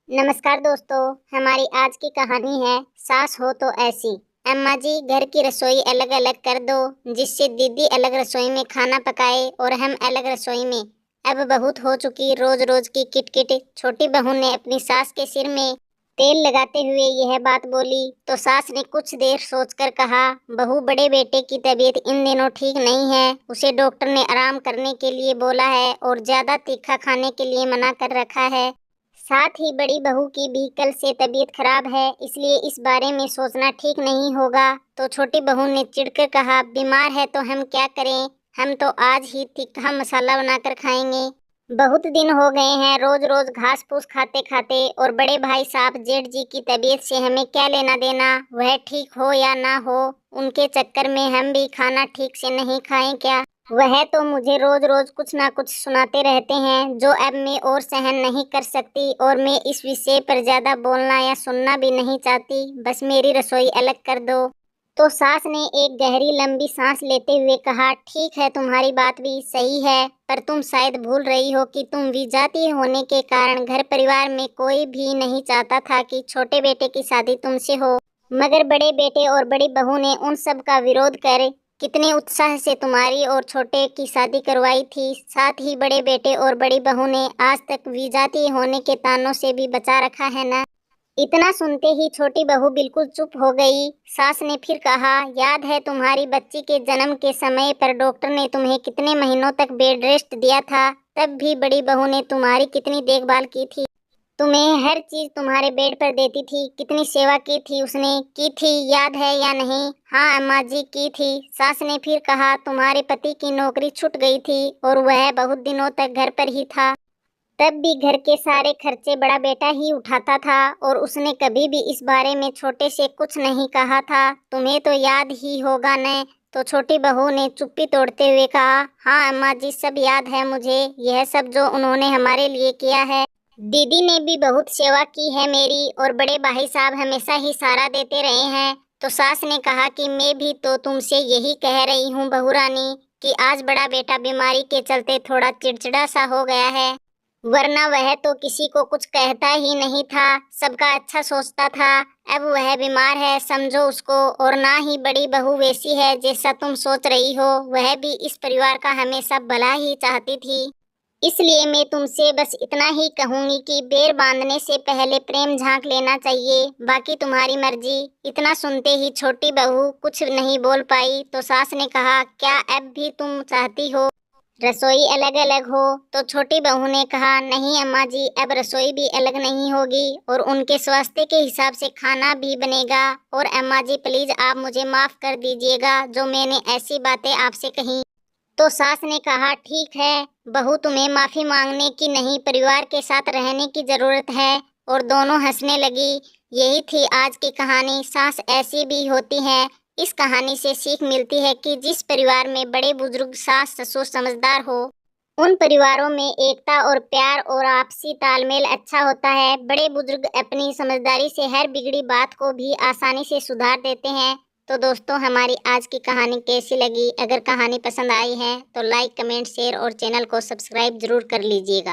नमस्कार दोस्तों, हमारी आज की कहानी है सास हो तो ऐसी। अम्मा जी, घर की रसोई अलग अलग कर दो, जिससे दीदी अलग रसोई में खाना पकाए और हम अलग रसोई में। अब बहुत हो चुकी रोज रोज की किटकिट। छोटी बहू ने अपनी सास के सिर में तेल लगाते हुए यह बात बोली तो सास ने कुछ देर सोचकर कहा, बहू, बड़े बेटे की तबीयत इन दिनों ठीक नहीं है। उसे डॉक्टर ने आराम करने के लिए बोला है और ज्यादा तीखा खाने के लिए मना कर रखा है। साथ ही बड़ी बहू की भी कल से तबीयत खराब है, इसलिए इस बारे में सोचना ठीक नहीं होगा। तो छोटी बहू ने चिढ़कर कहा, बीमार है तो हम क्या करें, हम तो आज ही तीखा मसाला बनाकर खाएंगे। बहुत दिन हो गए हैं रोज रोज घास फूस खाते खाते, और बड़े भाई साहब जेठ जी की तबीयत से हमें क्या लेना देना, वह ठीक हो या ना हो। उनके चक्कर में हम भी खाना ठीक से नहीं खाएं क्या। वह तो मुझे रोज रोज कुछ ना कुछ सुनाते रहते हैं, जो अब मैं और सहन नहीं कर सकती, और मैं इस विषय पर ज्यादा बोलना या सुनना भी नहीं चाहती। बस मेरी रसोई अलग कर दो। तो सास ने एक गहरी लंबी सांस लेते हुए कहा, ठीक है, तुम्हारी बात भी सही है, पर तुम शायद भूल रही हो कि तुम विजातीय होने के कारण घर परिवार में कोई भी नहीं चाहता था कि छोटे बेटे की शादी तुमसे हो। मगर बड़े बेटे और बड़ी बहू ने उन सब का विरोध कर कितने उत्साह से तुम्हारी और छोटे की शादी करवाई थी। साथ ही बड़े बेटे और बड़ी बहू ने आज तक विजातीय होने के तानों से भी बचा रखा है ना। इतना सुनते ही छोटी बहू बिल्कुल चुप हो गई। सास ने फिर कहा, याद है तुम्हारी बच्ची के जन्म के समय पर डॉक्टर ने तुम्हें कितने महीनों तक बेड रेस्ट दिया था, तब भी बड़ी बहू ने तुम्हारी कितनी देखभाल की थी। तुम्हें हर चीज तुम्हारे बेड पर देती थी, कितनी सेवा की थी उसने, की थी, याद है या नहीं। हाँ अम्मा जी, की थी। सास ने फिर कहा, तुम्हारे पति की नौकरी छूट गई थी और वह बहुत दिनों तक घर पर ही था, तब भी घर के सारे खर्चे बड़ा बेटा ही उठाता था, और उसने कभी भी इस बारे में छोटे से कुछ नहीं कहा था। तुम्हें तो याद ही होगा न। तो छोटी बहू ने चुप्पी तोड़ते हुए कहा, हाँ अम्मा जी, सब याद है मुझे, यह सब जो उन्होंने हमारे लिए किया है। दीदी ने भी बहुत सेवा की है मेरी, और बड़े भाई साहब हमेशा ही सहारा देते रहे हैं। तो सास ने कहा कि मैं भी तो तुमसे यही कह रही हूँ बहू रानी, कि आज बड़ा बेटा बीमारी के चलते थोड़ा चिड़चिड़ा सा हो गया है, वरना वह तो किसी को कुछ कहता ही नहीं था, सबका अच्छा सोचता था। अब वह बीमार है, समझो उसको। और ना ही बड़ी बहू वैसी है जैसा तुम सोच रही हो, वह भी इस परिवार का हमेशा भला ही चाहती थी। इसलिए मैं तुमसे बस इतना ही कहूंगी कि बेर बांधने से पहले प्रेम झांक लेना चाहिए, बाकी तुम्हारी मर्जी। इतना सुनते ही छोटी बहू कुछ नहीं बोल पाई। तो सास ने कहा, क्या अब भी तुम चाहती हो रसोई अलग अलग हो। तो छोटी बहू ने कहा, नहीं अम्मा जी, अब रसोई भी अलग नहीं होगी, और उनके स्वास्थ्य के हिसाब से खाना भी बनेगा। और अम्मा जी, प्लीज आप मुझे माफ कर दीजिएगा जो मैंने ऐसी बातें आपसे कही। तो सास ने कहा, ठीक है बहू, तुम्हें माफी मांगने की नहीं, परिवार के साथ रहने की जरूरत है। और दोनों हंसने लगी। यही थी आज की कहानी। सास ऐसी भी होती है। इस कहानी से सीख मिलती है कि जिस परिवार में बड़े बुजुर्ग सास ससुर समझदार हो, उन परिवारों में एकता और प्यार और आपसी तालमेल अच्छा होता है। बड़े बुजुर्ग अपनी समझदारी से हर बिगड़ी बात को भी आसानी से सुधार देते हैं। तो दोस्तों, हमारी आज की कहानी कैसी लगी? अगर कहानी पसंद आई है तो लाइक, कमेंट, शेयर और चैनल को सब्सक्राइब जरूर कर लीजिएगा।